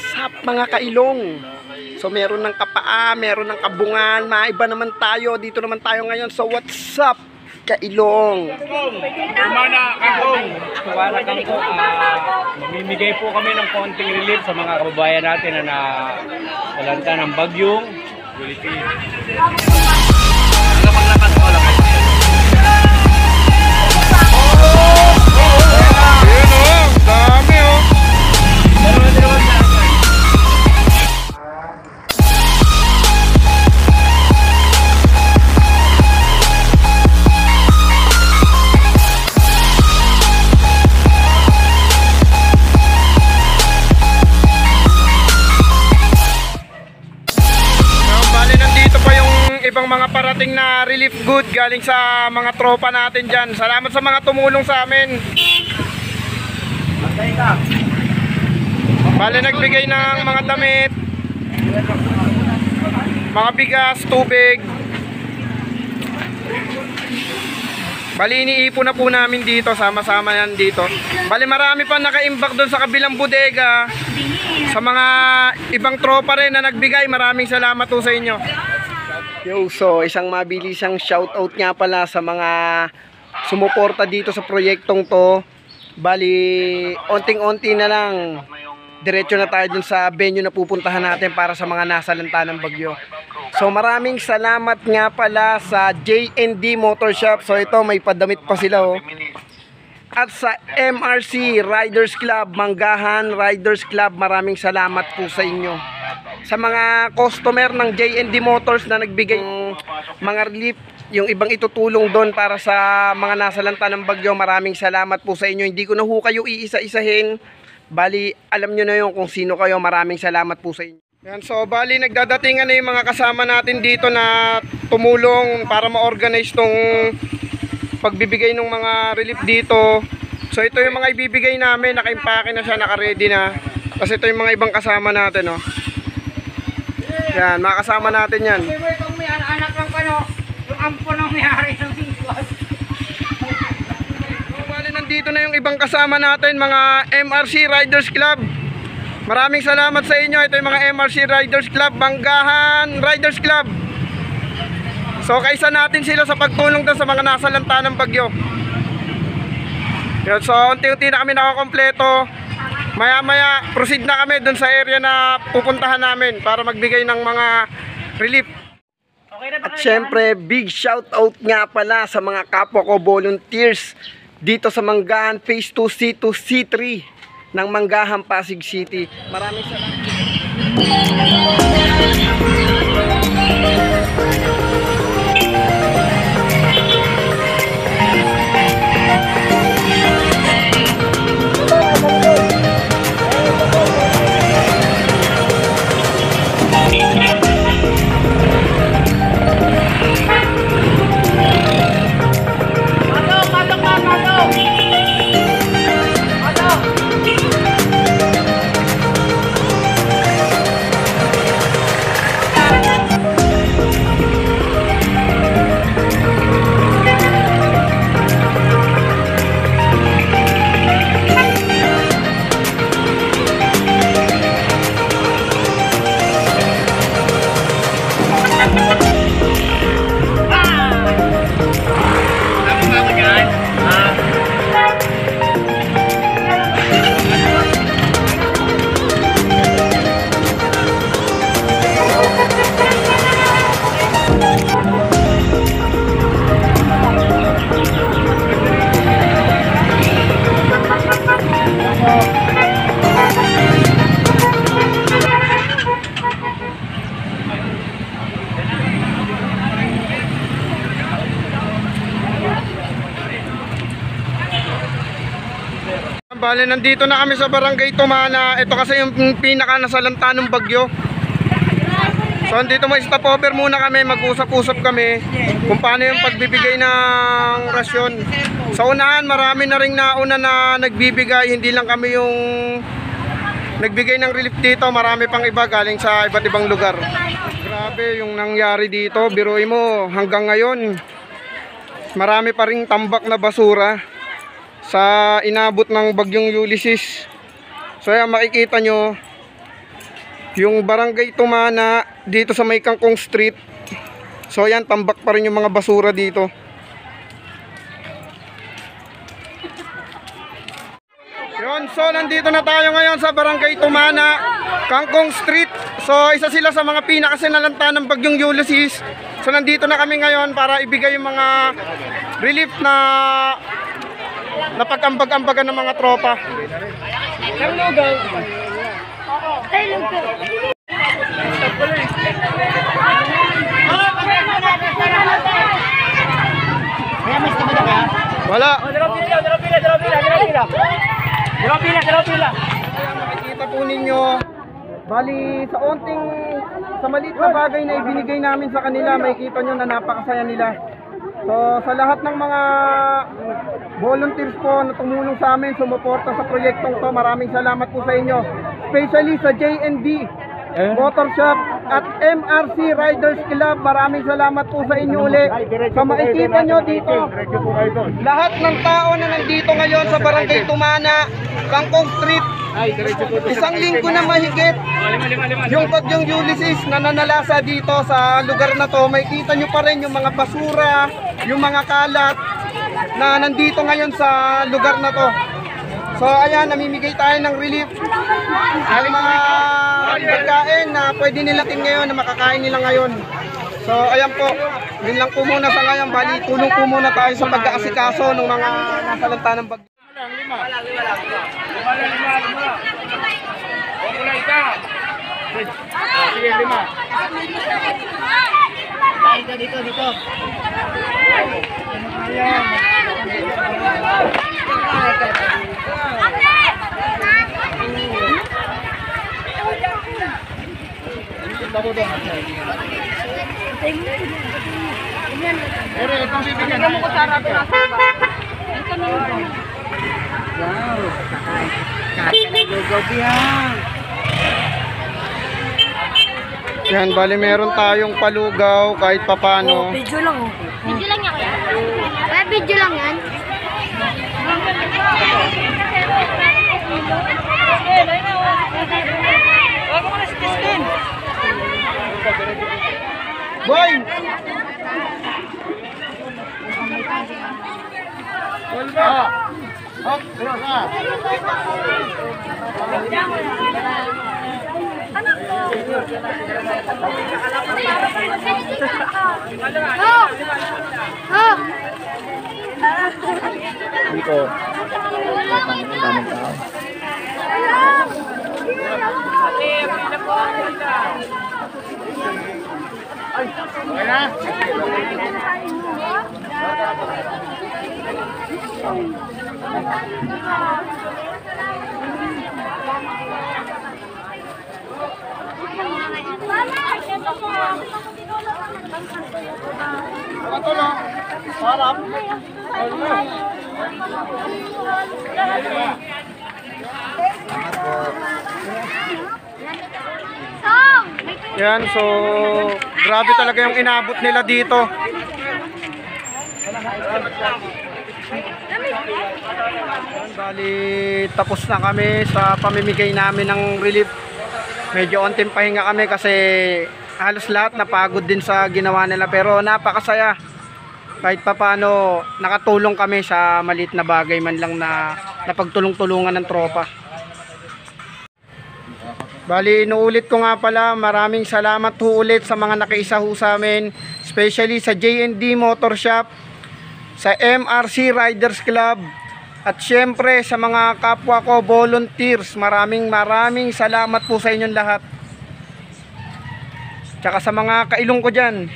Sap mga kailong. So meron ng kapaa, meron ng kabungan, maiba naman tayo. Dito naman tayo ngayon sa what's up kailong. Kumana Kangkong. Kumana Kangkong. Mamimigay po kami ng konting relief sa mga kababayan natin na nasalanta ng bagyong Philippines. Lakas ko lang. Ayun oh, dami oh. Ibang mga parating na relief good galing sa mga tropa natin dyan. Salamat sa mga tumulong sa amin. Bale nagbigay ng mga damit, mga bigas, tubig. Bale iniipon na po namin dito, sama-sama yan dito. Bale marami pa naka-imbak doon sa kabilang bodega. Sa mga ibang tropa rin na nagbigay, maraming salamat po sa inyo. Yo, so isang mabilisang shoutout nga pala sa mga sumuporta dito sa proyektong to. Bali, onting-onti na lang, diretso na tayo dun sa venue na pupuntahan natin para sa mga nasalanta ng bagyo. So maraming salamat nga pala sa J&D Motor Shop. So ito, may padamit pa sila oh. At sa MRC Riders Club, Manggahan Riders Club, maraming salamat po sa inyo. Sa mga customer ng J&D Motors na nagbigay ng mga relief, yung ibang itutulong doon para sa mga nasalanta ng bagyo, maraming salamat po sa inyo. Hindi ko na ho kayo iisa-isahin. Bali, alam nyo na yung kung sino kayo. Maraming salamat po sa inyo. Yan, so bali, nagdadatingan na yung mga kasama natin dito na tumulong para ma-organize tong pagbibigay ng mga relief dito. So ito yung mga ibibigay namin. Naka-impake na siya, naka-ready na. Kasi ito yung mga ibang kasama natin oh. Yan, makasama natin yan. Itong may anak lang ka, no? Yung ampo ng may-ari ng bigwas. So, bali, nandito na yung ibang kasama natin, mga MRC Riders Club. Maraming salamat sa inyo. Ito yung mga MRC Riders Club, Manggahan Riders Club. So, kaisa natin sila sa pagtulong doon sa mga nasalanta ng bagyo. Yan, so, unti-unti na kami nakakompleto. Maya-maya, proceed na kami dun sa area na pupuntahan namin para magbigay ng mga relief. At syempre, big shout out nga pala sa mga kapwa ko volunteers dito sa Manggahan Phase 2 C2 C3 ng Manggahan Pasig City. Maraming salamat. Bale, nandito na kami sa Barangay Tumana. Ito kasi yung pinaka nasalanta ng bagyo. So, andito may stopover muna kami. Mag-usap-usap kami kung paano yung pagbibigay ng rasyon. Sa unahan, marami na ring nauna na nagbibigay. Hindi lang kami yung nagbigay ng relief dito. Marami pang iba galing sa iba't ibang lugar. Grabe yung nangyari dito. Biruin mo, hanggang ngayon marami pa ring tambak na basura sa inabot ng bagyong Ulysses. So ayan, makikita nyo yung barangay Tumana dito sa may Kangkong Street. So ayan, tambak pa rin yung mga basura dito. Yun, so nandito na tayo ngayon sa barangay Tumana, Kangkong Street. So isa sila sa mga pinakasinalanta ng bagyong Ulysses. So nandito na kami ngayon para ibigay yung mga relief na napag-ambag-ambagan ng mga tropa. Wala. Makikita po ninyo, bali sa maliit na bagay na ibinigay namin sa kanila, makikita nyo na napakasaya nila. So sa lahat ng mga volunteers po na tumulong sa amin, sumuporta sa proyektong to, maraming salamat po sa inyo. Especially sa J&D Motor Shop at MRC Riders Club, maraming salamat po sa inyo uli. So makikita nyo dito, lahat ng tao na nandito ngayon sa barangay Tumana, Kangkong Street, isang linggo na mahigit yung bagyong Ulysses na nanalasa dito sa lugar na to. Makikita nyo pa rin yung mga basura, yung mga kalat na nandito ngayon sa lugar na to. So ayan, namimigay tayo ng relief ng mga pagkain na pwede nila ngayon, na makakain nila ngayon. So ayan po, yun lang po muna sa ngayon. Bali, tulong po muna tayo sa pag-aasikaso ng mga nasalanta ng bagyo. Sige, 5. Dito. Yan, bali meron tayong palugaw kahit papano. Video lang oh. Video lang yan kaya? Kaya video lang yan? Boy! Yan, so grabe talaga yung inabot nila dito. Bali, tapos na kami sa pamimigay namin ng relief. Medyo onting pahinga kami kasi halos lahat napagod din sa ginawa nila, pero napakasaya. Kahit papano nakatulong kami sa maliit na bagay man lang na napagtulong-tulungan ng tropa. Bali, inuulit ko nga pala, maraming salamat ho ulit sa mga nakiisa ho sa amin, especially sa J&D Motor Shop, sa MRC Riders Club, at syempre sa mga kapwa ko volunteers. Maraming salamat po sa inyong lahat. Tsaka sa mga kailong ko dyan.